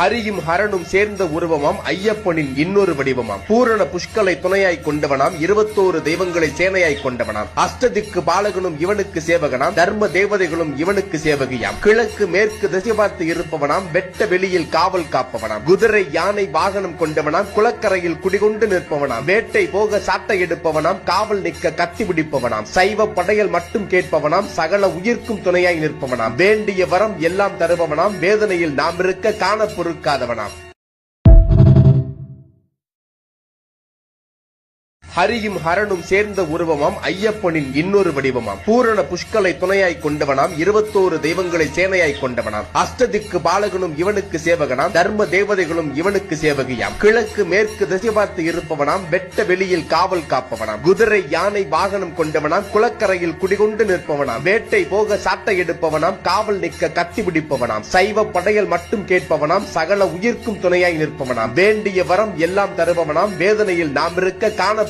ஹரியும் ஹரனும் சேர்ந்த உருவமாம் ஐயப்பனின் இன்னொரு வடிவமாம். பூரண புஷ்களை துணையாய் கொண்டவனாம். 21 தெய்வங்களை சேனையாய் கொண்டவனாம். அஷ்டதிக்கு பாலகனும் இவனுக்கு சேவகனாம். தர்ம தேவதைகளும் இவனுக்கு சேவகியாம். கிழக்கு மேற்கு திசை பார்த்து இருப்பவனாம். வெட்ட வெளியில் காவல் காப்பவனாம். குதிரை யானை வாகனம் கொண்டவனாம். குளக்கரையில் குடிகொண்டு நிற்பவனாம். வேட்டை போக சாட்டை எடுப்பவனாம். காவல் நிற்க கத்தி பிடிப்பவனாம். சைவ படையல் மட்டும் கேட்பவனாம். சகல உயிர்க்கும் துணையாய் நிற்பவனாம். வேண்டிய வரம் எல்லாம் தருபவனாம். வேதனையில் நாம் இருக்க காண பொறுக்காதவனாம். ஹரியும் ஹரனும் சேர்ந்த உருவமாம் ஐயப்பனின் இன்னொரு வடிவமாம். பூரண புஷ்களை துணையாய் கொண்டவனாம். 21 தெய்வங்களை சேனையாய் கொண்டவனாம். அஷ்டதிக்கு பாலகனும் இவனுக்கு சேவகனாம். தர்ம தேவதைகளும் இவனுக்கு சேவகியாம். கிழக்கு மேற்கு திசை பார்த்து இருப்பவனாம். வெட்ட வெளியில் காவல் காப்பவனாம். குதிரை யானை வாகனம் கொண்டவனாம். குளக்கரையில் குடிகொண்டு நிற்பவனாம். வேட்டை போக சாட்டை எடுப்பவனாம். காவல் நிற்க கத்தி பிடிப்பவனாம். சைவ படையல் மட்டும் கேட்பவனாம். சகல உயிர்க்கும் துணையாய் நிற்பவனாம். வேண்டிய வரம் எல்லாம் தருபவனாம். வேதனையில் நாம் இருக்க காண